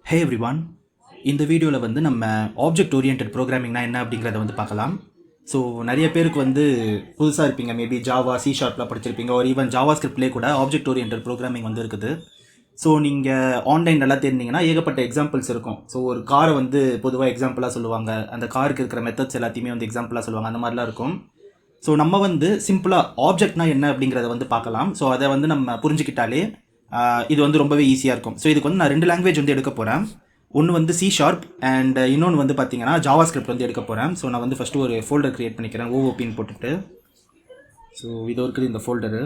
ஹே everyone, இந்த வீடியோவில் வந்து நம்ம ஆப்ஜெக்ட் ஓரியன்ட் ப்ரோக்ராமிங்னா என்ன அப்படிங்கிறத வந்து பார்க்கலாம். ஸோ நிறைய பேருக்கு வந்து புதுசாக இருப்பீங்க, மேபி ஜாவா C# படிச்சிருப்பீங்க, ஒரு ஈவன் ஜாவா ஸ்கிரிப்ட்லேயே கூட ஆப்ஜெக்ட் ஓரியன்ட் ப்ரோக்ராமிங் வந்து இருக்குது. ஸோ நீங்கள் ஆன்லைன் நல்லா தெரிஞ்சிங்கன்னா ஏகப்பட்ட எக்ஸாம்பிள்ஸ் இருக்கும். ஸோ ஒரு காரை வந்து பொதுவாக எக்ஸாம்பிளாக சொல்லுவாங்க, அந்த காருக்கு இருக்கிற மெத்தட்ஸ் எல்லாத்தையுமே வந்து எக்ஸாம்பிளாக சொல்லுவாங்க, அந்த மாதிரிலாம் இருக்கும். ஸோ நம்ம வந்து சிம்பிளாக ஆப்ஜெக்ட்னா என்ன அப்படிங்கிறத வந்து பார்க்கலாம். ஸோ அதை வந்து நம்ம புரிஞ்சுக்கிட்டாலே இது வந்து ரொம்பவே ஈஸியாக இருக்கும். ஸோ இதுக்கு வந்து நான் 2 லாங்குவேஜ் வந்து எடுக்க போகிறேன். ஒன்று வந்து C# அண்ட் இன்னொன்று வந்து பார்த்தீங்கன்னா ஜாவா ஸ்கிரிப்ட் வந்து எடுக்க போகிறேன். ஸோ நான் வந்து ஃபஸ்ட்டு ஒரு ஃபோல்டர் க்ரியேட் பண்ணிக்கிறேன், OOPன்னு போட்டுட்டு. ஸோ இது இருக்குது இந்த ஃபோல்டரு.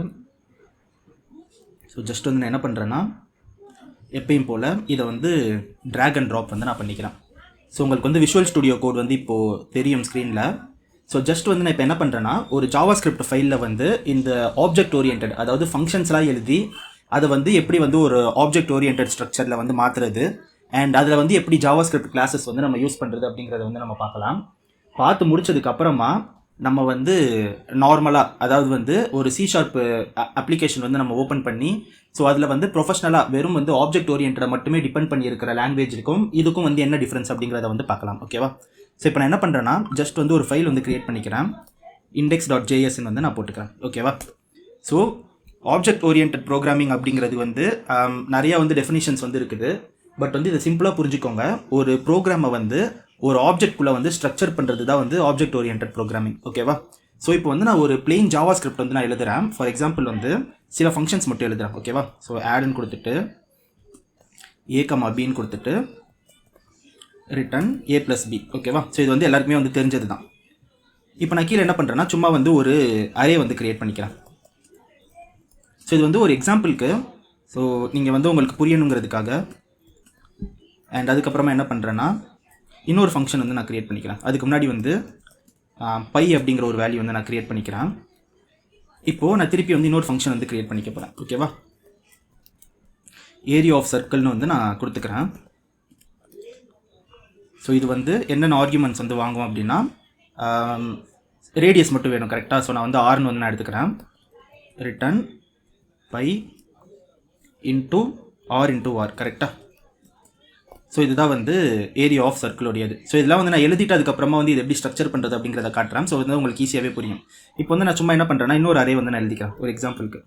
ஸோ ஜஸ்ட் வந்து நான் என்ன பண்ணுறேன்னா, எப்பயும் போல் இதை வந்து ட்ராக் அண்ட் ட்ராப் வந்து நான் பண்ணிக்கிறேன். ஸோ உங்களுக்கு வந்து விஷுவல் ஸ்டுடியோ கோட் வந்து இப்போது தெரியும் ஸ்க்ரீனில். ஸோ ஜஸ்ட் வந்து நான் இப்போ என்ன பண்ணுறேன்னா, ஒரு ஜாவா ஸ்கிரிப்ட் ஃபைலில் வந்து இந்த ஆப்ஜெக்ட் ஓரியன்ட், அதாவது ஃபங்க்ஷன்ஸ்லாம் எழுதி அதை வந்து எப்படி வந்து ஒரு ஆப்ஜெக்ட் ஓரியன்ட் ஸ்ட்ரக்சரில் வந்து மாற்றுறது, அண்ட் அதில் வந்து எப்படி ஜாவா ஸ்கிரிப்ட் கிளாஸஸ் வந்து நம்ம யூஸ் பண்ணுறது அப்படிங்கிறத வந்து நம்ம பார்க்கலாம். பார்த்து முடிச்சதுக்கப்புறமா நம்ம வந்து நார்மலாக, அதாவது வந்து ஒரு C# அப்ளிகேஷன் வந்து நம்ம ஓப்பன் பண்ணி, ஸோ அதில் வந்து ப்ரொஃபஷனலாக வெறும் வந்து ஆப்ஜெக்ட் ஓரியன்ட்டை மட்டுமே டிபெண்ட் பண்ணி இருக்கிற லாங்குவேஜுக்கும் இதுக்கும் வந்து என்ன டிஃப்ரென்ஸ் அப்படிங்கிறத வந்து பார்க்கலாம். ஓகேவா? ஸோ இப்போ நான் என்ன பண்ணுறேன்னா, ஜஸ்ட் வந்து ஒரு ஃபைல் வந்து க்ரியேட் பண்ணிக்கிறேன், index.jsன்னு வந்து நான் போட்டுக்கிறேன். ஓகேவா? ஸோ ஆப்ஜெக்ட் ஓரியன்ட் ப்ரோக்ராமிங் அப்படிங்கிறது வந்து நிறையா வந்து டெஃபினிஷன்ஸ் வந்து இருக்குது. பட் வந்து இதை சிம்பிளாக புரிஞ்சுக்கோங்க, ஒரு ப்ரோக்ராமை வந்து ஒரு ஆப்ஜெக்ட்குள்ளே வந்து ஸ்ட்ரக்சர் பண்ணுறது தான் வந்து ஆப்ஜெக்ட் ஓரியன்ட் ப்ரோக்ராமிங். ஓகேவா? ஸோ இப்போ வந்து நான் ஒரு பிளெயின் ஜாவா ஸ்கிரிப்ட் வந்து நான் எழுதுகிறேன். ஃபார் எக்ஸாம்பிள் வந்து சில ஃபங்க்ஷன்ஸ் மட்டும் எழுதுகிறேன். ஓகேவா? ஸோ ஆட்னு கொடுத்துட்டு A, Bன்னு கொடுத்துட்டு ரிட்டன் A+B. ஓகேவா? ஸோ இது வந்து எல்லாருக்குமே வந்து தெரிஞ்சது தான். இப்போ நான் கீழே என்ன பண்ணுறேன்னா, சும்மா வந்து ஒரு அரே வந்து க்ரியேட் பண்ணிக்கிறேன். ஸோ இது வந்து ஒரு எக்ஸாம்பிளுக்கு, ஸோ நீங்கள் வந்து உங்களுக்கு புரியணுங்கிறதுக்காக. அண்ட் அதுக்கப்புறமா என்ன பண்ணுறேன்னா, இன்னொரு ஃபங்க்ஷன் வந்து நான் க்ரியேட் பண்ணிக்கிறேன். அதுக்கு முன்னாடி வந்து பை அப்படிங்கிற ஒரு வேல்யூ வந்து நான் க்ரியேட் பண்ணிக்கிறேன். இப்போது நான் திருப்பி வந்து இன்னொரு ஃபங்க்ஷன் வந்து க்ரியேட் பண்ணிக்க போகிறேன். ஓகேவா? ஏரியா ஆஃப் சர்க்கிள்னு வந்து நான் கொடுத்துக்கிறேன். ஸோ இது வந்து என்னென்ன ஆர்குமெண்ட்ஸ் வந்து வாங்குவோம் அப்படின்னா, ரேடியஸ் மட்டும் வேணும். கரெக்டாக? ஸோ நான் வந்து ஆர்னு வந்து நான் எடுத்துக்கிறேன். Return pi into R into R. கரெக்டாக? ஸோ இதுதான் வந்து ஏரியா ஆஃப் சர்க்கிளோடையது. ஸோ இதெல்லாம் வந்து நான் எழுதிட்டு அதுக்கப்புறமா வந்து இது எப்படி ஸ்ட்ரக்சர் பண்ணுறது அப்படிங்கிறத காட்டுறேன். ஸோ வந்து உங்களுக்கு ஈஸியாகவே புரியும். இப்போ வந்து நான் சும்மா என்ன பண்ணுறேன்னா, இன்னொரு அரே வந்து நான் எழுதிக்கிறேன் ஒரு எக்ஸாம்பிளுக்கு.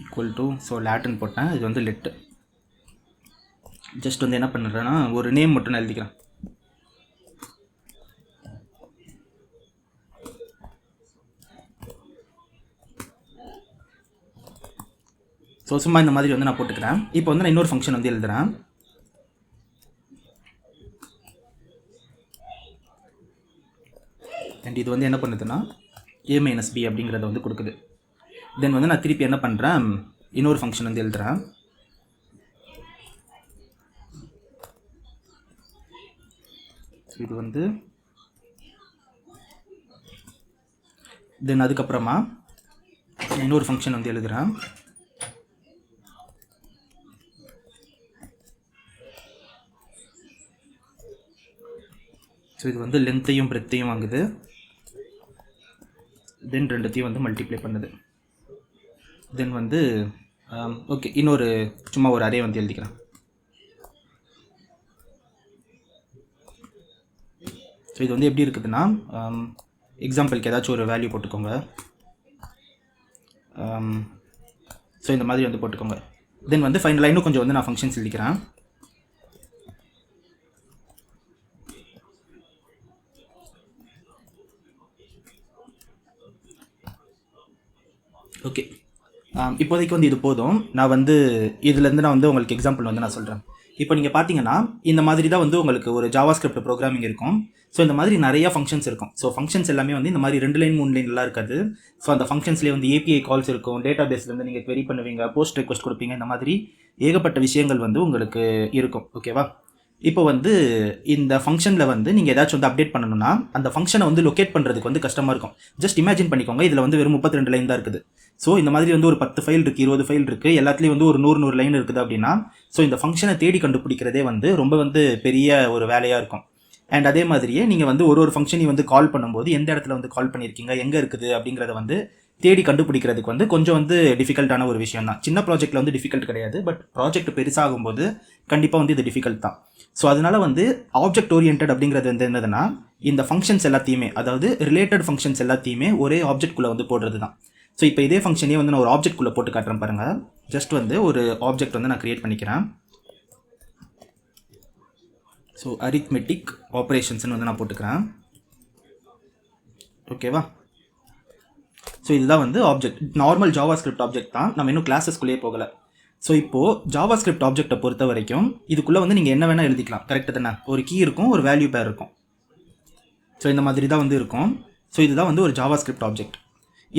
ஈக்குவல் டு, ஸோ லேட்டுன்னு போட்டேன், இது வந்து லெட்டு. ஜஸ்ட் வந்து என்ன பண்ணுறேன்னா, ஒரு நேம் மட்டும் நான் எழுதிக்கிறேன். ஸோ சும்மா இந்த மாதிரி வந்து நான் போட்டுக்கிறேன். இப்போ வந்து நான் இன்னொரு ஃபங்க்ஷன் வந்து எழுதுகிறேன். அண்ட் இது வந்து என்ன பண்ணுதுன்னா A-B அப்படிங்கிறத வந்து கொடுக்குது. தென் வந்து நான் திருப்பி என்ன பண்ணுறேன், இன்னொரு ஃபங்க்ஷன் வந்து எழுதுகிறேன். இது வந்து தென் அதுக்கப்புறமா இன்னொரு ஃபங்க்ஷன் வந்து எழுதுகிறேன். ஸோ இது வந்து லென்த்தையும் பிரெத்தையும் வாங்குது, தென் ரெண்டுத்தையும் வந்து மல்டிப்ளை பண்ணுது. தென் வந்து ஓகே, இன்னொரு சும்மா ஒரு அரே வந்து எழுதிக்கிறேன். ஸோ இது வந்து எப்படி இருக்குதுன்னா, எக்ஸாம்பிளுக்கு ஏதாச்சும் ஒரு வேல்யூ போட்டுக்கோங்க. ஸோ இந்த மாதிரி வந்து போட்டுக்கோங்க. தென் வந்து ஃபைனலாக இன்னும் கொஞ்சம் வந்து நான் ஃபங்க்ஷன்ஸ் எழுதிக்கிறேன். ஓகே, இப்போதைக்கு வந்து இது போதும். நான் வந்து இதுலேருந்து நான் வந்து உங்களுக்கு எக்ஸாம்பிள் வந்து நான் சொல்கிறேன். இப்போ நீங்கள் பார்த்தீங்கன்னா இந்த மாதிரி தான் வந்து உங்களுக்கு ஒரு ஜாவா ஸ்கிரிப்ட் ப்ரோக்ராமிங் இருக்கும். ஸோ இந்த மாதிரி நிறையா ஃபங்க்ஷன்ஸ் இருக்கும். ஸோ ஃபங்க்ஷன்ஸ் எல்லாமே வந்து இந்த மாதிரி 2 லைன் 3 லைன்லாம் இருக்காது. ஸோ அந்த ஃபங்க்ஷன்ஸ்லேயே வந்து API கால்ஸ் இருக்கும், டேட்டா பேஸ்லேருந்து நீங்கள் query பண்ணுவீங்க, போஸ்ட் ரெக்வஸ்ட் கொடுப்பீங்க, இந்த மாதிரி ஏகப்பட்ட விஷயங்கள் வந்து உங்களுக்கு இருக்கும். ஓகேவா? இப்போ வந்து இந்த ஃபங்க்ஷனில் வந்து நீங்கள் ஏதாச்சும் வந்து அப்டேட் பண்ணணும்னா அந்த ஃபங்க்ஷனை வந்து லொக்கேட் பண்ணுறதுக்கு வந்து கஷ்டமாக இருக்கும். ஜஸ்ட் இமேஜின் பண்ணிக்கோங்க, இதில் வந்து வெறும் 32 லைன் தான் இருக்குது. ஸோ இந்த மாதிரி வந்து ஒரு 10 ஃபைல் இருக்குது, 20 ஃபைல் இருக்குது, எல்லாத்துலேயும் வந்து ஒரு 100 லைன் இருக்குது அப்படின்னா, ஸோ இந்த ஃபங்க்ஷனை தேடி கண்டுபிடிக்கிறதே வந்து ரொம்ப வந்து பெரிய ஒரு வேலையாக இருக்கும். அண்ட் அதே மாதிரியே நீங்கள் வந்து ஒரு ஃபங்க்ஷனையும் வந்து கால் பண்ணும்போது எந்த இடத்துல வந்து கால் பண்ணியிருக்கீங்க, எங்கே இருக்குது அப்படிங்கிறத வந்து தேடி கண்டுபிடிக்கிறதுக்கு வந்து கொஞ்சம் வந்து டிஃபிகல்ட்டான ஒரு விஷயம் தான். சின்ன ப்ராஜெக்ட்டில் வந்து டிஃபிகல்ட் கிடையாது, பட் ப்ராஜெக்ட் பெருசாகும்போது கண்டிப்பாக வந்து இது டிஃபிகல்ட் தான். ஸோ அதனால் வந்து ஆப்ஜெக்ட் ஓரியன்ட் அப்படிங்கிறது வந்து என்னதுன்னா, இந்த ஃபங்க்ஷன்ஸ் எல்லாத்தையுமே, அதாவது ரிலேட்டட் ஃபங்க்ஷன்ஸ் எல்லாத்தையுமே ஒரே ஆப்ஜெக்ட்குள்ளே வந்து போடுறது தான். ஸோ இப்போ இதே ஃபங்க்ஷனே வந்து நான் ஒரு ஆப்ஜெக்ட்குள்ளே போட்டு காட்டுறேன் பாருங்கள். ஜஸ்ட் வந்து ஒரு ஆப்ஜெக்ட் வந்து நான் க்ரியேட் பண்ணிக்கிறேன். ஸோ அரித்மெட்டிக் ஆப்ரேஷன்ஸ்னு வந்து நான் போட்டுக்கிறேன். ஓகேவா? ஸோ இதுதான் வந்து object, normal Java script object தான். நம்ம இன்னும் கிளாஸஸ்குள்ளேயே போகலை. ஸோ இப்போது ஜாவா ஸ்கிரிப்ட் ஆப்ஜெக்ட்டை பொறுத்த வரைக்கும் இதுக்குள்ளே வந்து நீங்கள் என்ன வேணால் எழுதிக்கலாம். கரெக்டு தானே? ஒரு கீ இருக்கும், ஒரு வேல்யூ பேர் இருக்கும். ஸோ இந்த மாதிரி தான் வந்து இருக்கும். ஸோ இதுதான் வந்து ஒரு ஜாவா ஸ்கிரிப்ட் ஆப்ஜெக்ட்.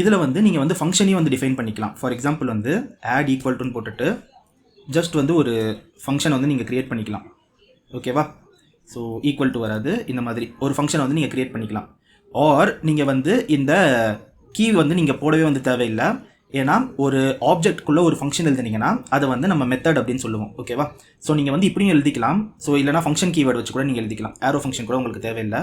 இதில் வந்து நீங்கள் வந்து ஃபங்க்ஷனையும் வந்து டிஃபைன் பண்ணிக்கலாம். ஃபார் எக்ஸாம்பிள் வந்து ஆட் ஈக்குவல் டுன்னு போட்டுட்டு ஜஸ்ட் வந்து ஒரு ஃபங்க்ஷன் வந்து நீங்கள் க்ரியேட் பண்ணிக்கலாம். ஓகேவா? ஸோ ஈக்குவல் டு வராது, இந்த மாதிரி ஒரு ஃபங்க்ஷனை வந்து நீங்கள் க்ரியேட் பண்ணிக்கலாம். ஆர் நீங்கள் வந்து இந்த கீ வந்து நீங்கள் போடவே வந்து தேவையில்லை. ஏன்னா ஒரு ஆப்ஜெக்ட்குள்ளே ஒரு ஃபங்க்ஷன் எழுதினீங்கன்னா அதை வந்து நம்ம மெத்தட் அப்படின்னு சொல்லுவோம். ஓகேவா? ஸோ நீங்கள் வந்து இப்படியும் எழுதிக்கலாம். ஸோ இல்லைனா ஃபங்க்ஷன் கீவேர்டு வச்சு கூட நீங்கள் எழுதிக்கலாம். ஆரோ ஃபங்க்ஷன் கூட உங்களுக்கு தேவையில்லை.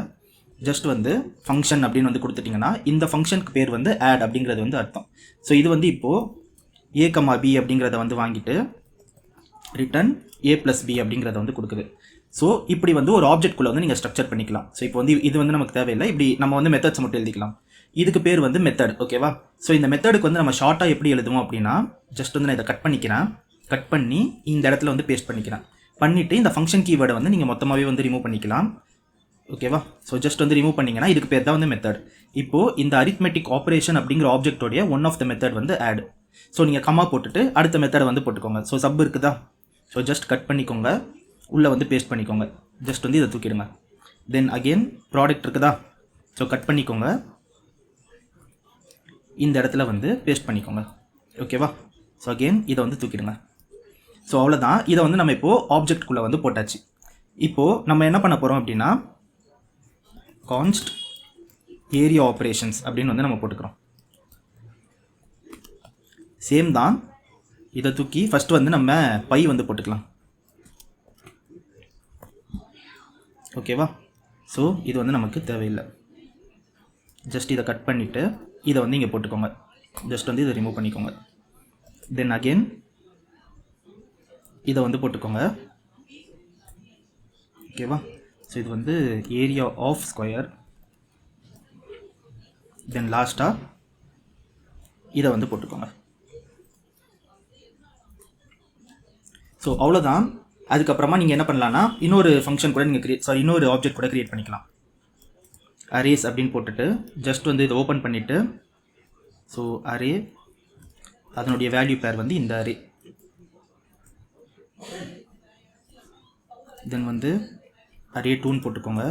ஜஸ்ட் வந்து ஃபங்க்ஷன் அப்படின்னு வந்து கொடுத்துட்டிங்கன்னா இந்த ஃபங்க்ஷனுக்கு பேர் வந்து ஆட் அப்படிங்கிறது வந்து அர்த்தம். ஸோ இது வந்து இப்போது a, b அப்படிங்கிறத வந்து வாங்கிட்டு ரிட்டன் a+b அப்படிங்கிறத வந்து கொடுக்குது. ஸோ இப்படி வந்து ஒரு ஆப்ஜெக்ட்குள்ளே வந்து நீங்கள் ஸ்ட்ரக்சர் பண்ணிக்கலாம். ஸோ இப்போ வந்து இது வந்து நமக்கு தேவையில்லை, இப்படி நம்ம வந்து மெத்தட்ஸ் மட்டும் எழுதிக்கலாம். இதுக்கு பேர் வந்து மெத்தட். ஓகேவா? ஸோ இந்த மெத்தடுக்கு வந்து நம்ம ஷார்ட்டாக எப்படி எழுதுவோம் அப்படின்னா, ஜஸ்ட் வந்து நான் இதை கட் பண்ணிக்கிறேன். கட் பண்ணி இந்த இடத்துல வந்து பேஸ்ட் பண்ணிக்கிறேன். பண்ணிவிட்டு இந்த ஃபங்க்ஷன் கீவேர்டை வந்து நீங்கள் மொத்தமாகவே வந்து ரிமூவ் பண்ணிக்கலாம். ஓகேவா? ஸோ ஜஸ்ட் வந்து ரிமூவ் பண்ணிங்கன்னா இதுக்கு பேர் தான் வந்து மெத்தட். இப்போது இந்த அரித்மெட்டிக் ஆப்ரேஷன் அப்படிங்கிற ஆப்ஜெக்டோடைய ஒன் ஆஃப் த மெத்தட் வந்து ஆட். ஸோ நீங்கள் கமா போட்டுட்டு அடுத்த மெத்தடை வந்து போட்டுக்கோங்க. ஸோ சப் இருக்குதா? ஸோ ஜஸ்ட் கட் பண்ணிக்கோங்க, உள்ளே வந்து பேஸ்ட் பண்ணிக்கோங்க. ஜஸ்ட் வந்து இதை தூக்கிடுங்க. தென் அகெயின் ப்ராடக்ட் இருக்குதா? ஸோ கட் பண்ணிக்கோங்க, இந்த இடத்துல வந்து பேஸ்ட் பண்ணிக்கோங்க. ஓகேவா? ஸோ அகெயின் இதை வந்து தூக்கிடுங்க. ஸோ அவ்வளோதான். இதை வந்து நம்ம இப்போது ஆப்ஜெக்ட்குள்ளே வந்து போட்டாச்சு. இப்போது நம்ம என்ன பண்ண போகிறோம் அப்படின்னா, கான்ஸ்ட் ஏரியா ஆப்ரேஷன்ஸ் அப்படின்னு வந்து நம்ம போட்டுக்கிறோம். சேம் தான். இதை தூக்கி ஃபஸ்ட்டு வந்து நம்ம பை வந்து போட்டுக்கலாம். ஓகேவா? ஸோ இது வந்து நமக்கு தேவையில்லை. ஜஸ்ட் இதை கட் பண்ணிவிட்டு இதை வந்து இங்கே போட்டுக்கோங்க. ஜஸ்ட் வந்து இதை ரிமூவ் பண்ணிக்கோங்க. தென் அகெயின் இதை வந்து போட்டுக்கோங்க. ஓகேவா? ஸோ இது வந்து ஏரியா ஆஃப் ஸ்கொயர். தென் லாஸ்ட்டாக இதை வந்து போட்டுக்கோங்க. ஸோ அவ்வளோதான். அதுக்கப்புறமா நீங்கள் என்ன பண்ணலான்னா இன்னொரு ஃபங்க்ஷன் கூட நீங்கள் இன்னொரு ஆப்ஜெக்ட் கூட க்ரியேட் பண்ணிக்கலாம். அரேஸ் அப்படின்னு போட்டுட்டு ஜஸ்ட் வந்து இதை ஓப்பன் பண்ணிவிட்டு, ஸோ அரே அதனுடைய வேல்யூ பேர் வந்து இந்த அரே. தென் வந்து அரே 2ன்னு போட்டுக்கோங்க.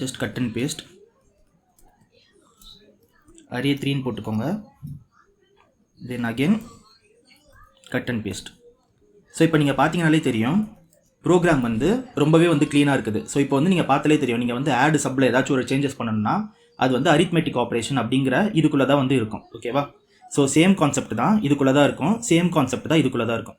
Just cut and paste. Array 3ன்னு போட்டுக்கோங்க. Then again cut and paste. So இப்போ நீங்கள் பார்த்தீங்கனாலே தெரியும் ப்ரோக்ராம் வந்து ரொம்பவே வந்து க்ளீனாக இருக்குது. ஸோ இப்போ வந்து நீங்கள் பார்த்தாலே தெரியும், நீங்கள் வந்து ஆட் சப்பில் ஏதாச்சும் ஒரு சேஞ்சஸ் பண்ணணும்னா அது வந்து அரித்மெட்டிக் ஆப்ரேஷன் அப்படிங்கிற இதுக்குள்ளே தான் வந்து இருக்கும். ஓகேவா? ஸோ சேம் கான்செப்ட் தான் இதுக்குள்ளே தான் இருக்கும். சேம் கான்செப்ட் தான் இதுக்குள்ளே தான் இருக்கும்.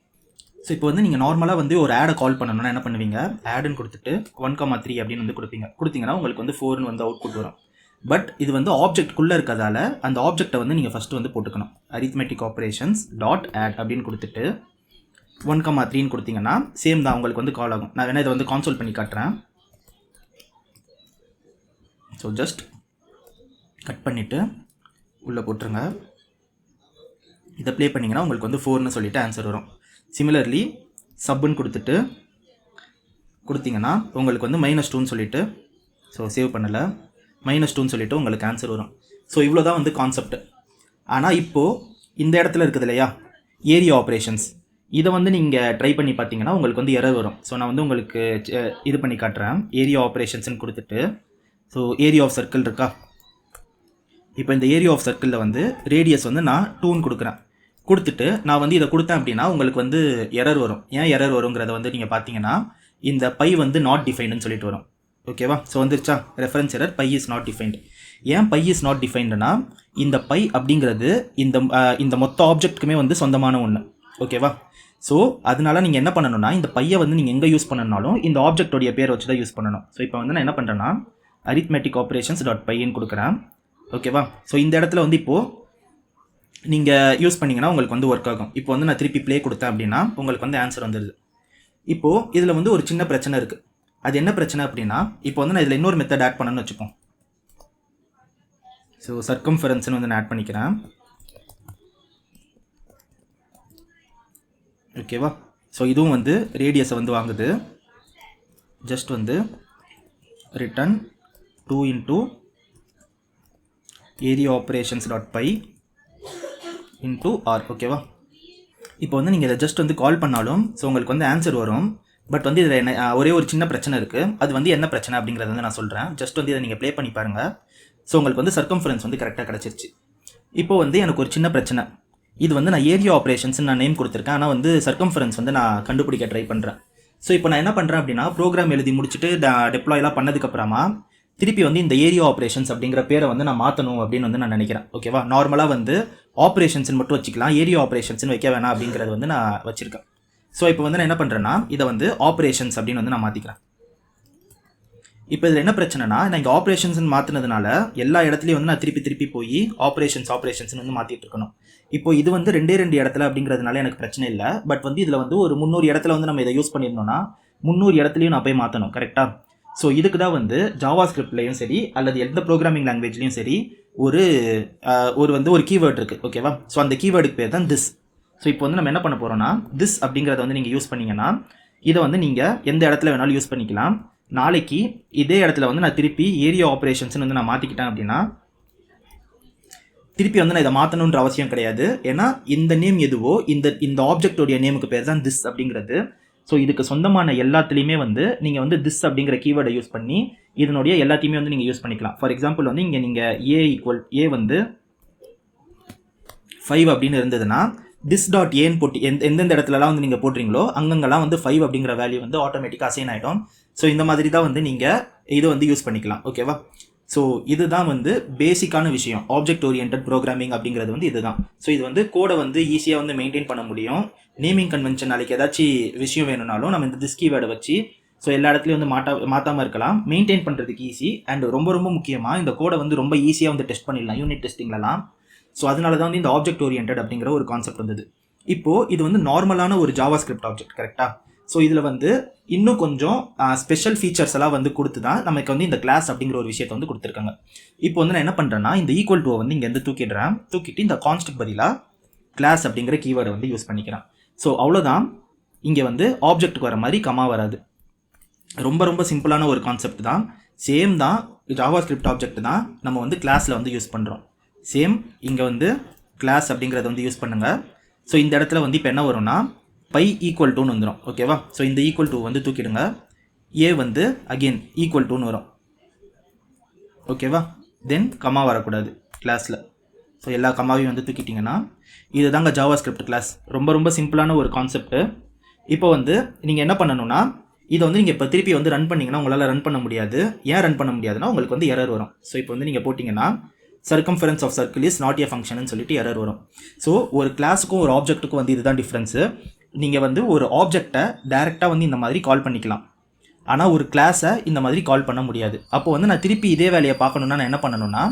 ஸோ இப்போ வந்து நீங்கள் நார்மலாக வந்து ஒரு ஆடை கால் பண்ணணும்னா என்ன பண்ணுவீங்க? ஆடுன்னு கொடுத்துட்டு 1,3 அப்படின்னு வந்து கொடுத்தீங்கன்னா உங்களுக்கு வந்து 4ன்னு வந்து அவுட்புட் வரும். பட் இது வந்து ஆப்ஜெக்ட்குள்ளே இருக்கிறதால அந்த ஆப்ஜெக்டை வந்து நீங்கள் ஃபஸ்ட்டு வந்து போட்டுக்கணும். அரித்மெட்டிக் ஆப்ரேஷன்ஸ் டாட் ஆட் அப்படின்னு கொடுத்துட்டு 1,3ன்னு கொடுத்தீங்கன்னா சேம் தான் உங்களுக்கு வந்து கால் ஆகும். நான் வேணால் இதை வந்து கான்சோல் பண்ணி காட்டுறேன். ஸோ ஜஸ்ட் கட் பண்ணிவிட்டு உள்ளே போட்டுருங்க. இதை ப்ளே பண்ணிங்கன்னா உங்களுக்கு வந்து 4ன்னு சொல்லிவிட்டு ஆன்சர் வரும். சிமிலர்லி சப்புன்னு கொடுத்தீங்கன்னா உங்களுக்கு வந்து -2ன்னு சொல்லிவிட்டு, ஸோ சேவ் பண்ணலை, -2ன்னு சொல்லிவிட்டு உங்களுக்கு ஆன்சர் வரும். ஸோ இவ்வளோ தான் வந்து கான்செப்ட். ஆனால் இப்போது இந்த இடத்துல இருக்குது இல்லையா ஏரியா ஆப்ரேஷன்ஸ், இதை வந்து நீங்கள் ட்ரை பண்ணி பார்த்தீங்கன்னா உங்களுக்கு வந்து எரர் வரும். ஸோ நான் வந்து உங்களுக்கு இது பண்ணி காட்டுறேன். ஏரியா ஆப்ரேஷன்ஸ்னு கொடுத்துட்டு, ஸோ ஏரியா ஆஃப் சர்க்கிள் இருக்கா? இப்போ இந்த ஏரியா ஆஃப் சர்க்கிளில் வந்து ரேடியஸ் வந்து நான் 2ன்னு கொடுத்துட்டு நான் வந்து இதை கொடுத்தேன் அப்படின்னா உங்களுக்கு வந்து எரர் வரும். ஏன் எரர் வருங்கிறத வந்து நீங்கள் பார்த்தீங்கன்னா இந்த பை வந்து நாட் டிஃபைன்டுன்னு சொல்லிட்டு வரும். ஓகேவா? ஸோ வந்துருச்சா reference error, pi is not defined. ஏன் பை இஸ் நாட் டிஃபைன்டுனா இந்த பை அப்படிங்கிறது இந்த மொத்த ஆப்ஜெக்ட்டுக்குமே வந்து சொந்தமான ஒன்று. ஓகேவா? ஸோ அதனால நீங்கள் என்ன பண்ணணும்னா இந்த பையை வந்து நீங்கள் எங்கே யூஸ் பண்ணணும்னாலும் இந்த ஆப்ஜெக்டோடைய பேரை வச்சு தான் யூஸ் பண்ணணும். ஸோ இப்போ வந்து நான் என்ன பண்ணுறேன்னா அரித்மெட்டிக் ஆப்ரேஷன்ஸ் டாட் பைன்னு கொடுக்குறேன். ஓகேவா. ஸோ இந்த இடத்துல வந்து இப்போது நீங்கள் யூஸ் பண்ணிங்கன்னா உங்களுக்கு வந்து ஒர்க் ஆகும். இப்போ வந்து நான் திருப்பி ப்ளே கொடுத்தேன் அப்படின்னா உங்களுக்கு வந்து ஆன்சர் வந்துடுது. இப்போது இதில் வந்து ஒரு சின்ன பிரச்சனை இருக்குது. அது என்ன பிரச்சனை அப்படின்னா, இப்போ வந்து நான் இதில் இன்னொரு மெத்தட் ஆட் பண்ணணும்னு வச்சுப்போம். ஸோ சர்க்கம்ஃபரன்ஸ்னு வந்து நான் ஆட் பண்ணிக்கிறேன். ஓகேவா. ஸோ இதுவும் வந்து ரேடியஸை வந்து வாங்குது. ஜஸ்ட் வந்து return 2 into area operations.py into r. ஓகேவா. இப்போ வந்து நீங்கள் இதை ஜஸ்ட் வந்து கால் பண்ணாலும் ஸோ உங்களுக்கு வந்து ஆன்சர் வரும். பட் வந்து இதில் என்ன ஒரே ஒரு சின்ன பிரச்சனை இருக்குது. அது வந்து என்ன பிரச்சனை அப்படிங்கிறத வந்து நான் சொல்கிறேன். ஜஸ்ட் வந்து இதை நீங்கள் ப்ளே பண்ணி பாருங்கள். ஸோ உங்களுக்கு வந்து சர்க்கம்ஃபரன்ஸ் வந்து கரெக்டாக கிடச்சிருச்சு. இப்போ வந்து எனக்கு ஒரு சின்ன பிரச்சனை. இது வந்து நான் ஏரியா ஆப்ரேஷன்ஸ் நான் நேம் கொடுத்துருக்கேன். ஆனால் வந்து சர்க்கம்ஃபரன்ஸ் வந்து நான் கண்டுபிடிக்க ட்ரை பண்ணுறேன். ஸோ இப்போ நான் என்ன பண்ணுறேன் அப்படின்னா, ப்ரோக்ராம் எழுதி முடிச்சுட்டு டெப்ளாய்லாம் பண்ணதுக்கப்புறமா திருப்பி வந்து இந்த ஏரியா ஆப்ரேஷன்ஸ் அப்படிங்கிற பேரை வந்து நான் மாற்றணும் அப்படின்னு வந்து நான் நினைக்கிறேன். ஓகேவா. நார்மலாக வந்து ஆப்ரேஷன்ஸ்னு மட்டும் வச்சுக்கலாம், ஏரியா ஆப்ரேஷன்ஸ்னு வைக்க வேணாம் அப்படிங்கிறது வந்து நான் வச்சுருக்கேன். ஸோ இப்போ வந்து நான் என்ன பண்ணுறேன்னா, இதை வந்து ஆப்ரேஷன்ஸ் அப்படின்னு வந்து நான் மாற்றிக்கிறேன். இப்போ இதில் என்ன பிரச்சனைனா, நான் இங்கே ஆப்ரேஷன்ஸ்னு மாற்றினதுனால எல்லா இடத்துலையும் வந்து நான் திருப்பி போய் ஆப்ரேஷன்ஸ்னு வந்து மாற்றிட்டு இருக்கணும். இப்போ இது வந்து 2 இடத்துல அப்படிங்கிறதுனால எனக்கு பிரச்சனை இல்லை. பட் வந்து இதில் வந்து ஒரு 300 இடத்துல வந்து நம்ம இதை யூஸ் பண்ணியிருந்தோம்னா 300 இடத்துலையும் நான் போய் மாற்றணும். கரெக்டாக. ஸோ இதுக்கு தான் வந்து ஜாவா ஸ்கிரிப்ட்லையும் சரி அல்லது எந்த ப்ரோக்ராமிங் லாங்குவேஜ்லையும் சரி ஒரு கீவேர்ட் இருக்குது. ஓகேவா. ஸோ அந்த கீவேர்டுக்கு பேர் தான் திஸ். ஸோ இப்போ வந்து நம்ம என்ன பண்ண போகிறோம்னா, திஸ் அப்படிங்கிறத வந்து நீங்கள் யூஸ் பண்ணிங்கன்னா இதை வந்து நீங்கள் எந்த இடத்துல வேணாலும் யூஸ் பண்ணிக்கலாம். நாளைக்கு இதே இடத்துல வந்து நான் திருப்பி ஏரியா ஆப்ரேஷன்ஸ்னு வந்து நான் மாற்றிக்கிட்டேன் அப்படின்னா திருப்பி வந்து நான் இதை மாற்றணுன்ற அவசியம் கிடையாது. ஏன்னா இந்த நேம் எதுவோ இந்த ஆப்ஜெக்டோடைய நேமுக்கு பேர் தான் திஸ் அப்படிங்கிறது. ஸோ இதுக்கு சொந்தமான எல்லாத்துலேயுமே வந்து நீங்கள் வந்து திஸ் அப்படிங்கிற கீவேர்டை யூஸ் பண்ணி இதனுடைய எல்லாத்தையுமே வந்து நீங்கள் யூஸ் பண்ணிக்கலாம். ஃபார் எக்ஸாம்பிள் வந்து இங்கே நீங்கள் ஏ வந்து 5 அப்படின்னு இருந்ததுன்னா திஸ் டாட் ஏன்னு போட்டு எந்தெந்த இடத்துலலாம் வந்து நீங்கள் போடுறீங்களோ அங்கங்கெல்லாம் வந்து 5 அப்படிங்கிற வேல்யூ வந்து ஆட்டோமேட்டிக்காக அசைன் ஆகிடும். ஸோ இந்த மாதிரி தான் வந்து நீங்கள் இதை வந்து யூஸ் பண்ணிக்கலாம். ஓகேவா. ஸோ இதுதான் வந்து பேசிக்கான விஷயம். ஆப்ஜெக்ட் ஓரியன்டட் ப்ரோக்ராமிங் அப்படிங்கிறது வந்து இதுதான். ஸோ இது வந்து கோடை வந்து ஈஸியாக வந்து மெயின்டைன் பண்ண முடியும். நேமிங் கன்வென்ஷன் நாளைக்கு ஏதாச்சும் விஷயம் வேணும்னாலும் நம்ம இந்த திஸ் கீவேர்டை வச்சு ஸோ எல்லா இடத்துலையும் வந்து மாற்றாமல் இருக்கலாம். மெயின்டைன் பண்ணுறதுக்கு ஈஸி. அண்ட் ரொம்ப முக்கியமாக இந்த கோடை வந்து ரொம்ப ஈஸியாக வந்து டெஸ்ட் பண்ணிடலாம் யூனிட் டெஸ்டிங்லலாம். ஸோ அதனால தான் வந்து இந்த ஆப்ஜெக்ட் ஓரியன்டட் அப்படிங்கிற ஒரு கான்செப்ட் வந்தது. இப்போது இது வந்து நார்மலான ஒரு ஜாவா ஸ்கிரிப்ட் ஆப்ஜெக்ட். கரெக்டாக. ஸோ இதில் வந்து இன்னும் கொஞ்சம் ஸ்பெஷல் ஃபீச்சர்ஸ் எல்லாம் வந்து கொடுத்து தான் நமக்கு வந்து இந்த கிளாஸ் அப்படிங்கிற ஒரு விஷயத்தை வந்து கொடுத்துருக்காங்க. இப்போ வந்து நான் என்ன பண்ணுறேன்னா, இந்த ஈக்குவல் டுவை வந்து இங்கேருந்து தூக்கிட்டு இந்த கான்ஸ்டன்ட் பதிலாக கிளாஸ் அப்படிங்கிற கீவேர்டை வந்து யூஸ் பண்ணிக்கிறேன். ஸோ அவ்வளோதான். இங்கே வந்து ஆப்ஜெக்ட்டுக்கு வர மாதிரி கமா வராது. ரொம்ப சிம்பிளான ஒரு கான்செப்ட் தான். சேம் தான் ஜாவா ஸ்கிரிப்ட் ஆப்ஜெக்ட் தான் நம்ம வந்து கிளாஸில் வந்து யூஸ் பண்ணுறோம். சேம் இங்கே வந்து கிளாஸ் அப்படிங்கிறத வந்து யூஸ் பண்ணுங்கள். ஸோ இந்த இடத்துல வந்து இப்போ என்ன வரும்னா பை ஈக்குவல் டூன்னு வந்துடும். ஓகேவா. ஸோ இந்த ஈக்குவல் டூ வந்து தூக்கிடுங்க. ஏ வந்து அகெயின் ஈக்குவல் டூன்னு வரும். ஓகேவா. தென் கமா வரக்கூடாது கிளாஸில். ஸோ எல்லா கமாவையும் வந்து தூக்கிட்டிங்கன்னா இது தாங்க ஜாவா ஸ்கிரிப்ட் கிளாஸ். ரொம்ப சிம்பிளான ஒரு கான்செப்ட்டு. இப்போ வந்து நீங்கள் என்ன பண்ணணும்னா, இதை வந்து நீங்கள் இப்போ திருப்பி வந்து ரன் பண்ணிங்கன்னா உங்களால் ரன் பண்ண முடியாது. ஏன் ரன் பண்ண முடியாதுன்னா உங்களுக்கு வந்து எரர் வரும். ஸோ இப்போ வந்து நீங்கள் போட்டிங்கன்னா circumference of circle is not a function சொல்லிட்டு எரர் வரும். ஸோ ஒரு கிளாஸுக்கும் ஒரு ஆப்ஜெக்ட்டுக்கும் வந்து இதுதான் டிஃப்ரென்ஸு. நீங்கள் வந்து ஒரு ஆப்ஜெக்டை டைரெக்டாக வந்து இந்த மாதிரி கால் பண்ணிக்கலாம். ஆனால் ஒரு கிளாஸை இந்த மாதிரி கால் பண்ண முடியாது. அப்போ வந்து நான் திருப்பி இதே வேலையை பார்க்கணுன்னா நான் என்ன பண்ணணும்னா,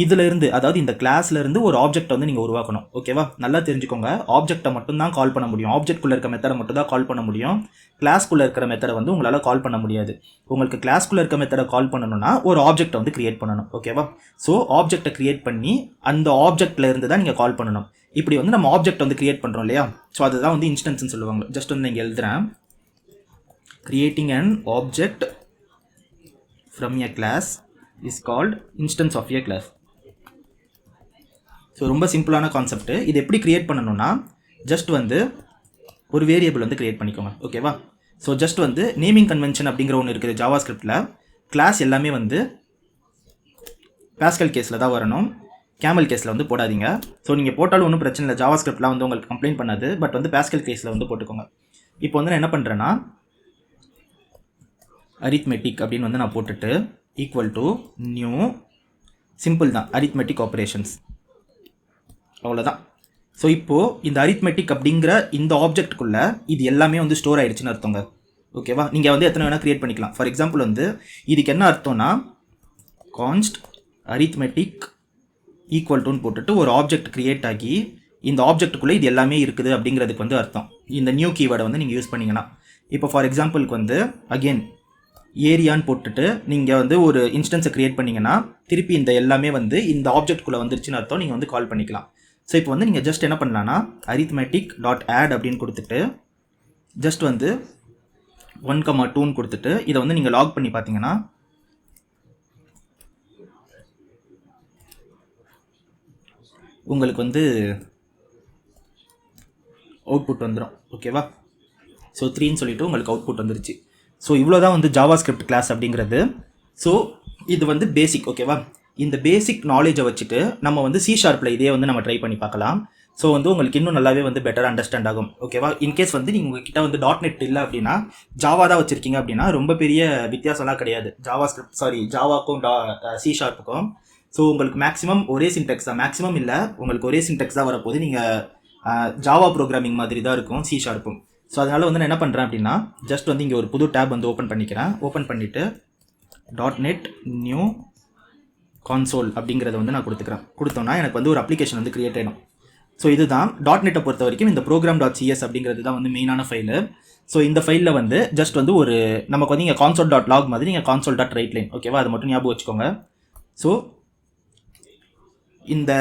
இதிலிருந்து அதாவது இந்த கிளாஸ்லேருந்து ஒரு ஆப்ஜெக்டை வந்து நீங்கள் உருவாக்கணும். ஓகேவா. நல்லா தெரிஞ்சுக்கோங்க. ஆப்ஜெக்டை மட்டும்தான் கால் பண்ண முடியும். ஆப்ஜெக்ட்குள்ளே இருக்க மெத்தடை மட்டும் தான் கால் பண்ண முடியும். கிளாஸ்க்குள்ளே இருக்கிற மெத்தடை வந்து உங்களால் கால் பண்ண முடியாது. உங்களுக்கு கிளாஸ்க்குள்ளே இருக்க மெத்தடை கால் பண்ணணும்னா ஒரு ஆப்ஜெக்டை வந்து கிரியேட் பண்ணணும். ஓகேவா. ஸோ ஆப்ஜெக்டை கிரியேட் பண்ணி அந்த ஆப்ஜெக்டில் இருந்து தான் நீங்கள் கால் பண்ணணும். இப்படி வந்து நம்ம ஆப்ஜெக்ட் வந்து கிரியேட் பண்ணுறோம் இல்லையா. ஸோ அதுதான் வந்து இன்ஸ்டன்ஸ்னு சொல்லுவாங்க. ஜஸ்ட் வந்து நீங்கள் எழுதுகிறேன், creating an object from a class is called instance of a class. So ரொம்ப சிம்பிளான கான்செப்ட்டு. இது எப்படி கிரியேட் பண்ணணும்னா, ஜஸ்ட் வந்து ஒரு வேரியபிள் வந்து கிரியேட் பண்ணிக்கோங்க. ஓகேவா. ஸோ ஜஸ்ட் வந்து நேமிங் கன்வென்ஷன் அப்படிங்கிற ஒன்று இருக்குது ஜாவா ஸ்கிரிப்டில். கிளாஸ் எல்லாமே வந்து பாஸ்கல் கேஸில் தான் வரணும், கேமல் கேஸில் வந்து போடாதீங்க. ஸோ நீங்கள் போட்டாலும் ஒன்றும் பிரச்சனை இல்லை. ஜாவா ஸ்கிரிப்ட்லாம் வந்து உங்களுக்கு கம்ப்ளைண்ட் பண்ணாது. பட் வந்து பாஸ்கல் கேஸில் வந்து போட்டுக்கோங்க. இப்போ வந்து நான் என்ன பண்ணுறேன்னா, அரித்மெட்டிக் அப்படின்னு வந்து நான் போட்டுட்டு ஈக்குவல் டு நியூ, சிம்பிள் தான், அரித்மெட்டிக் ஆப்ரேஷன்ஸ். அவ்வளோதான். ஸோ இப்போது இந்த அரித்மெட்டிக் அப்படிங்கிற இந்த ஆப்ஜெக்ட்டுக்குள்ளே இது எல்லாமே வந்து ஸ்டோர் ஆகிடுச்சுன்னு அர்த்தங்க. ஓகேவா. நீங்கள் வந்து எத்தனை வேணால் க்ரியேட் பண்ணிக்கலாம். ஃபார் எக்ஸாம்பிள் வந்து இதுக்கு என்ன அர்த்தம்னா, கான்ஸ்ட் அரித்மெட்டிக் ஈக்குவல் டுன்னு போட்டுட்டு ஒரு ஆப்ஜெக்ட் க்ரியேட் ஆகி இந்த ஆப்ஜெக்ட்டுக்குள்ளே இது எல்லாமே இருக்குது அப்படிங்கிறதுக்கு வந்து அர்த்தம். இந்த நியூ கீவேர்டை வந்து நீங்கள் யூஸ் பண்ணிங்கன்னா, இப்போ ஃபார் எக்ஸாம்பிளுக்கு வந்து அகெயின் ஏரியான்னு போட்டுட்டு நீங்கள் வந்து ஒரு இன்ஸ்டன்ஸை க்ரியேட் பண்ணிங்கன்னா திருப்பி இந்த எல்லாமே வந்து இந்த ஆப்ஜெக்ட்குள்ளே வந்துருச்சுன்னு அர்த்தம். நீங்கள் வந்து கால் பண்ணிக்கலாம். ஸோ இப்போ வந்து நீங்கள் ஜஸ்ட் என்ன பண்ணலான்னா arithmetic.add அப்படின்னு கொடுத்துட்டு ஜஸ்ட் வந்து 1,2ன்னு கொடுத்துட்டு இதை வந்து நீங்கள் லாக் பண்ணி பார்த்தீங்கன்னா உங்களுக்கு வந்து அவுட்புட் வந்துடும். ஓகேவா? ஸோ 3ன்னு சொல்லிவிட்டு உங்களுக்கு அவுட்புட் வந்துருச்சு. ஸோ இவ்வளோ தான் வந்து ஜாவாஸ்கிரிப்ட் கிளாஸ் அப்படிங்கிறது. ஸோ இது வந்து பேசிக். ஓகேவா? இந்த பேசிக் நாலேஜை வச்சுட்டு நம்ம வந்து C# இதே வந்து நம்ம ட்ரை பண்ணி பார்க்கலாம். ஸோ வந்து உங்களுக்கு இன்னும் நல்லாவே வந்து பெட்டர் அண்டர்ஸ்டாண்ட் ஆகும். ஓகேவா? இன்கேஸ் வந்து நீங்கள் உங்ககிட்ட வந்து .NET இல்லை அப்படின்னா ஜாவா தான் வச்சுருக்கீங்க அப்படின்னா ரொம்ப பெரிய வித்தியாசம்லாம் கிடையாது ஜாவாக்கும் C#க்கும். ஸோ உங்களுக்கு மேக்ஸிமம் ஒரே சின்டெக்ஸ் தான், மேக்ஸிமம் இல்லை உங்களுக்கு ஒரே சின்டெக்ஸ் தான் வரப்போது. நீங்கள் ஜாவா ப்ரோக்ராமிங் மாதிரி தான் இருக்கும் C#ம். ஸோ அதனால் வந்து நான் என்ன பண்ணுறேன் அப்படின்னா ஜஸ்ட் வந்து இங்கே ஒரு புது டேப் வந்து ஓப்பன் பண்ணிக்கிறேன். ஓப்பன் பண்ணிவிட்டு .NET நியூ கான்சோல் அப்படிங்கிறத வந்து நான் கொடுத்தோன்னா எனக்கு வந்து ஒரு அப்ளிகேஷன் வந்து க்ரியேட் ஆகிடும். ஸோ இதுதான் .NEட்டை பொறுத்த வரைக்கும் இந்த program.cs அப்படிங்கிறது தான் வந்து மெயினான ஃபைலு. ஸோ இந்த ஃபைலில் வந்து ஜஸ்ட் வந்து ஒரு நமக்கு வந்து இங்கே console.log மாதிரி நீங்கள் console.writeline. ஓகேவா? அது மட்டும் ஞாபகம் வச்சுக்கோங்க. ஸோ இந்த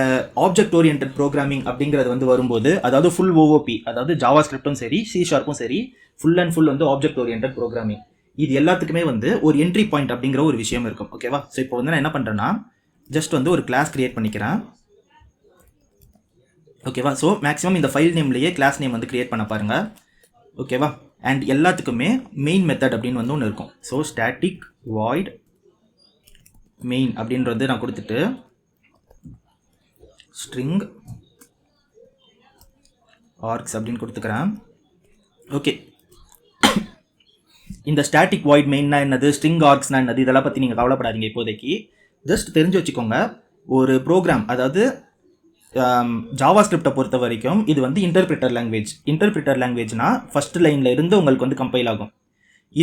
ஆப்ஜெக்ட் ஓரியன்டட் ப்ரோக்ராமிங் அப்படிங்கிறது வந்து வரும்போது அதாவது ஃபுல் OOP, அதாவது ஜாவாஸ்கிரிப்டும் சரி C#ம் சரி ஃபுல் அண்ட் ஃபுல் வந்து ஆப்ஜெக்ட் ஓரியன்டட் ப்ரோக்ராமிங். இது எல்லாத்துக்குமே வந்து ஒரு என்ட்ரி பாயிண்ட் அப்படிங்கிற ஒரு விஷயம் இருக்கும். ஓகேவா? ஸோ இப்போ வந்து நான் என்ன பண்ணுறேன்னா ஜஸ்ட் வந்து ஒரு கிளாஸ் க்ரியேட் பண்ணிக்கிறேன். ஓகேவா? ஸோ மேக்ஸிமம் இந்த ஃபைல் நேம்லேயே கிளாஸ் நேம் வந்து க்ரியேட் பண்ண பாருங்கள். ஓகேவா? அண்ட் எல்லாத்துக்குமே மெயின் மெத்தட் அப்படின்னு வந்து ஒன்று இருக்கும். ஸோ ஸ்டாட்டிக் வாய்ட் மெயின் அப்படின்றது நான் கொடுத்துட்டு ஸ்ட்ரிங் ஆர்க்ஸ் அப்படின்னு கொடுத்துக்கிறேன். ஓகே, இந்த ஸ்டாட்டிக் வாய்ட் மெயின்னா என்னது, ஸ்ட்ரிங் ஆர்க்ஸ்னா என்னது, இதெல்லாம் பற்றி நீங்கள் கவலைப்படாதீங்க இப்போதைக்கு. ஜஸ்ட் தெரிஞ்சு வச்சுக்கோங்க, ஒரு ப்ரோக்ராம் அதாவது ஜாவாஸ்கிரிப்டை பொறுத்த வரைக்கும் இது வந்து இன்டர்பிரிட்டர் லாங்குவேஜ். இன்டர்பிரிட்டர் லாங்குவேஜ்னா ஃபர்ஸ்ட் லைனில் இருந்து உங்களுக்கு வந்து கம்பைல் ஆகும்.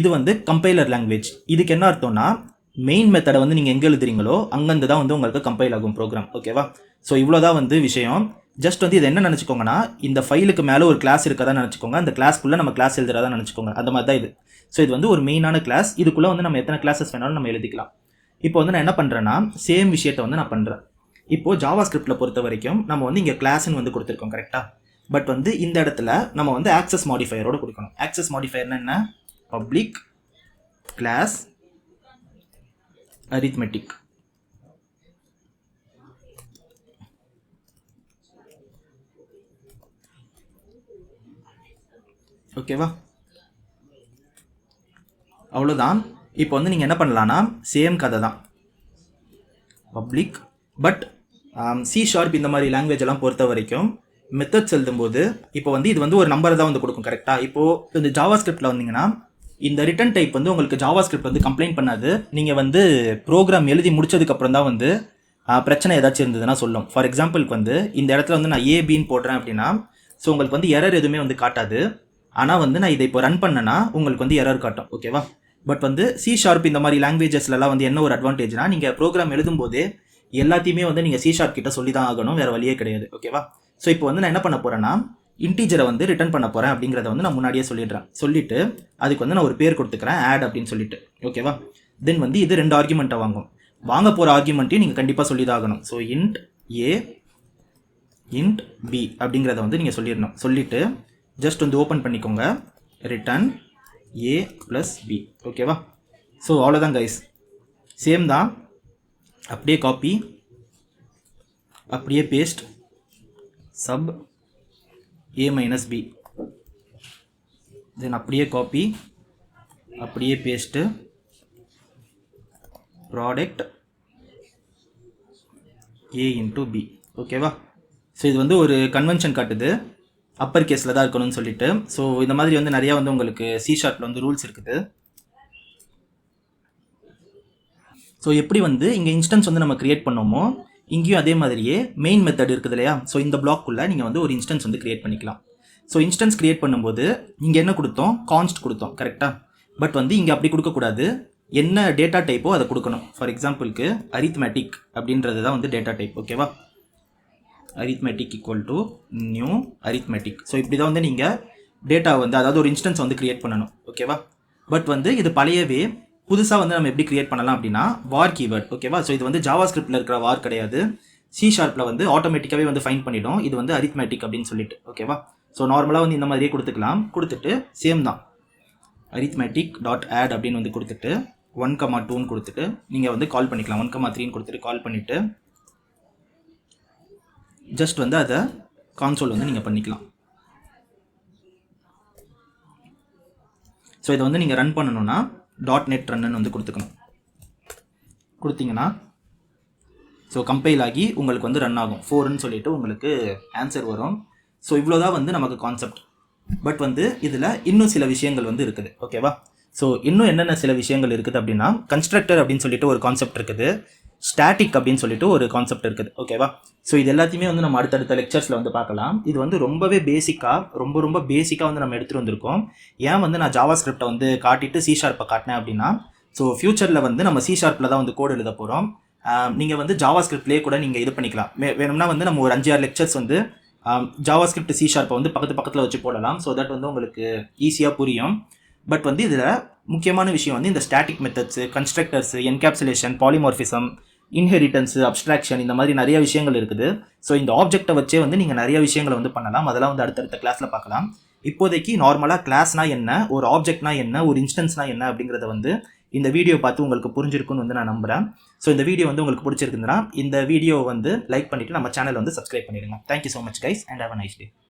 இது வந்து கம்பைலர் லாங்குவேஜ். இதுக்கு என்ன அர்த்தம்னா மெயின் மெத்தடை வந்து நீங்கள் எங்கே எழுதுறீங்களோ அங்கேருந்து தான் வந்து உங்களுக்கு கம்பைல் ஆகும் ப்ரோக்ராம். ஓகேவா? ஸோ இவ்வளோ தான் வந்து விஷயம். ஜஸ்ட் வந்து இது என்ன நினச்சிக்கோங்கன்னா இந்த ஃபைலுக்கு மேலே ஒரு கிளாஸ் இருக்கதா நினச்சிக்கோங்க, அந்த கிளாஸ்க்குள்ளே நம்ம கிளாஸ் எழுதுறதா நினச்சிக்கோங்க. அந்த மாதிரி தான் இது. ஸோ இது வந்து ஒரு மெயினான கிளாஸ். இதுக்குள்ளே வந்து நம்ம எத்தனை கிளாஸஸ் வேணாலும் நம்ம எழுதிக்கலாம். இப்போ வந்து நான் என்ன பண்ணுறேன்னா சேம் விஷயத்தை வந்து நான் பண்ணுறேன். இப்போது ஜாவாஸ்கிரிப்டில் பொறுத்த வரைக்கும் நம்ம வந்து இங்கே கிளாஸ்ன்னு வந்து கொடுத்துருக்கோம் கரெக்டாக. பட் வந்து இந்த இடத்துல நம்ம வந்து ஆக்சஸ் மாடிஃபையரோடு கொடுக்கணும். ஆக்சஸ் மாடிஃபையர்னா என்ன, பப்ளிக் கிளாஸ் arithmetic. ஓகேவா? அவ்வளோதான். இப்போ வந்து நீங்கள் என்ன பண்ணலான்னா சேம் கதை தான் பப்ளிக். பட் C# இந்த மாதிரி லாங்குவேஜ் எல்லாம் பொறுத்த வரைக்கும் மெத்தட்ஸ் எழுதும்போது இப்போ வந்து இது வந்து ஒரு நம்பர் தான் வந்து கொடுக்கும் கரெக்டாக. இப்போது இந்த ஜாவாஸ்கிரிப்டில் வந்தீங்கன்னா இந்த ரிட்டன் டைப் வந்து உங்களுக்கு ஜாவாஸ்கிரிப்ட் வந்து கம்ப்ளைண்ட் பண்ணாது. நீங்கள் வந்து ப்ரோக்ராம் எழுதி முடிச்சதுக்கப்புறம் தான் வந்து பிரச்சனை ஏதாச்சும் இருந்ததுன்னா சொல்லும். ஃபார் எக்ஸாம்பிளுக்கு வந்து இந்த இடத்துல வந்து நான் ஏபின்னு போடுறேன் அப்படின்னா ஸோ உங்களுக்கு வந்து எரர் எதுவுமே வந்து காட்டாது. ஆனால் வந்து நான் இதை இப்போ ரன் பண்ணேன்னா உங்களுக்கு வந்து எரர் காட்டும். ஓகேவா? பட் வந்து C# இந்த மாதிரி லாங்குவேஜஸ்லாம் வந்து என்ன ஒரு அட்வான்டேஜ்னா நீங்கள் ப்ரோக்ராம் எழுதும்போதே எல்லாத்தையுமே வந்து நீங்கள் C# கிட்ட சொல்லி தான் ஆகணும், வேறு வழியே கிடையாது. ஓகேவா? ஸோ இப்போ வந்து நான் என்ன பண்ண போகிறேன்னா இன்டீஜரை வந்து ரிட்டர்ன் பண்ண போகிறேன் அப்படிங்கிறத வந்து நான் முன்னாடியே சொல்லிடுறேன். சொல்லிவிட்டு அதுக்கு வந்து நான் ஒரு பேர் கொடுத்துக்கிறேன் ஆட் அப்படின்னு சொல்லிட்டு. ஓகேவா? தென் வந்து இது 2 ஆர்குமெண்ட்டை வாங்க போகிற ஆர்குமெண்ட்டையும் நீங்கள் கண்டிப்பாக சொல்லி தான் ஆகணும். So int A int B அப்படிங்கிறத வந்து நீங்கள் சொல்லிடணும். சொல்லிவிட்டு ஜஸ்ட் வந்து ஓப்பன் பண்ணிக்கோங்க, ரிட்டர்ன் A + B. ஓகேவா? ஸோ அவ்வளோதான் கைஸ், சேம் தான். அப்படியே காப்பி, அப்படியே பேஸ்ட், சப் A - B, தென் அப்படியே காப்பி, அப்படியே பேஸ்ட்டு, ப்ராடக்ட் A × B. ஓகேவா? ஸோ இது வந்து ஒரு கன்வென்ஷன் காட்டுது அப்பர் கேஸில் தான் இருக்கணும்னு சொல்லிட்டு. ஸோ இந்த மாதிரி வந்து நிறையா வந்து உங்களுக்கு C# வந்து ரூல்ஸ் இருக்குது. ஸோ எப்படி வந்து இங்கே இன்ஸ்டன்ஸ் வந்து நம்ம க்ரியேட் பண்ணோமோ இங்கேயும் அதே மாதிரியே மெயின் மெத்தட் இருக்குது இல்லையா. ஸோ இந்த பிளாக்குள்ளே நீங்கள் வந்து ஒரு இன்ஸ்டன்ஸ் வந்து க்ரியேட் பண்ணிக்கலாம். ஸோ இன்ஸ்டன்ஸ் க்ரியேட் பண்ணும்போது இங்கே என்ன கொடுத்தோம், கான்ஸ்ட் கொடுத்தோம் கரெக்டாக. பட் வந்து இங்கே அப்படி கொடுக்கக்கூடாது, என்ன டேட்டா டைப்போ அதை கொடுக்கணும். ஃபார் எக்ஸாம்பிளுக்கு arithmetic அப்படின்றது தான் வந்து டேட்டா டைப். ஓகேவா? arithmetic equal to new arithmetic. So இப்படி தான் வந்து நீங்கள் டேட்டா வந்து அதாவது ஒரு இன்ஸ்டன்ஸ் வந்து கிரியேட் பண்ணணும். ஓகேவா? பட் வந்து இது பழையவே புதுசாக வந்து நம்ம எப்படி கிரியேட் பண்ணலாம் அப்படின்னா வார் கீவேர்ட். ஓகேவா? ஸோ இது வந்து ஜாவா ஸ்கிரிப்டில் இருக்கிற வார் கிடையாது. சி ஷார்ப்பில் வந்து ஆட்டோமேட்டிக்காகவே வந்து ஃபைன் பண்ணிடும். இது வந்து arithmetic அப்படின்னு சொல்லிட்டு. ஓகேவா? ஸோ நார்மலாக வந்து இந்த மாதிரியே கொடுத்துக்கலாம். கொடுத்துட்டு சேம் தான் arithmetic டாட் ஆட் அப்படின்னு வந்து கொடுத்துட்டு 1,2ன்னு கொடுத்துட்டு நீங்கள் வந்து கால் பண்ணிக்கலாம். 1,3ன்னு கொடுத்துட்டு கால் பண்ணிவிட்டு ஜஸ்ட் வந்து அதை கான்சோல் வந்து நீங்கள் பண்ணிக்கலாம். ஸோ இதை வந்து நீங்கள் ரன் பண்ணணும்னா .NET ரன்னு வந்து கொடுத்துக்கணும். கொடுத்தீங்கன்னா ஸோ கம்பைல் ஆகி உங்களுக்கு வந்து ரன் ஆகும். 4ன்னு சொல்லிட்டு உங்களுக்கு ஆன்சர் வரும். ஸோ இவ்வளோதான் வந்து நமக்கு கான்செப்ட். பட் வந்து இதில் இன்னும் சில விஷயங்கள் வந்து இருக்குது. ஓகேவா? ஸோ இன்னும் என்னென்ன சில விஷயங்கள் இருக்குது அப்படின்னா கன்ஸ்ட்ரக்டர் அப்படின்னு சொல்லிட்டு ஒரு கான்செப்ட் இருக்குது. ஸ்டாட்டிக் அப்படின்னு சொல்லிட்டு ஒரு கான்செப்ட் இருக்குது. ஓகேவா? ஸோ இது எல்லாத்தையுமே வந்து நம்ம அடுத்தடுத்த லெக்சர்ஸில் வந்து பார்க்கலாம். இது வந்து ரொம்பவே பேசிக்காக ரொம்ப பேசிக்காக வந்து நம்ம எடுத்துகிட்டு வந்திருக்கோம். ஏன் வந்து நான் ஜாவா ஸ்கிரிப்டை வந்து காட்டிட்டு சி ஷார்ப்பை காட்டினேன் அப்படின்னா ஸோ ஃபியூச்சரில் வந்து நம்ம சி ஷார்ப்பில் தான் வந்து கோட் எழுத போகிறோம். நீங்கள் வந்து ஜாவா ஸ்கிரிப்ட்லேயே கூட நீங்கள் இது பண்ணிக்கலாம். வேணும்னா வந்து நம்ம ஒரு 5-6 லெக்சர்ஸ் வந்து ஜாவா ஸ்கிரிப்ட் சி ஷார்ப்பை வந்து பக்கத்தில் வச்சு போடலாம். ஸோ தட் வந்து உங்களுக்கு ஈஸியாக புரியும். பட் வந்து இதில் முக்கியமான விஷயம் வந்து இந்த static methods, constructors, encapsulation, polymorphism, inheritance, abstraction, இந்த மாதிரி நிறைய விஷயங்கள் இருக்குது. ஸோ இந்த ஆப்ஜெக்டை வச்சே வந்து நீங்கள் நிறைய விஷயங்களை வந்து பண்ணலாம். அதெல்லாம் வந்து அடுத்தடுத்த கிளாஸில் பார்க்கலாம். இப்போதைக்கு நார்மலாக கிளாஸ்னா என்ன, ஒரு ஆப்ஜெக்ட்னா என்ன, ஒரு இன்ஸ்டன்ஸ்னா என்ன அப்படிங்கிறத வந்து இந்த வீடியோ பார்த்து உங்களுக்கு புரிஞ்சிருக்குன்னு வந்து நான் நம்புகிறேன். ஸோ இந்த வீடியோ வந்து உங்களுக்கு பிடிச்சிருக்குதுன்னா இந்த வீடியோ வந்து லைக் பண்ணிவிட்டு நம்ம சேனல் வந்து சப்ஸ்கிரைப் பண்ணிடுங்க. Thank you so much guys and have a nice day.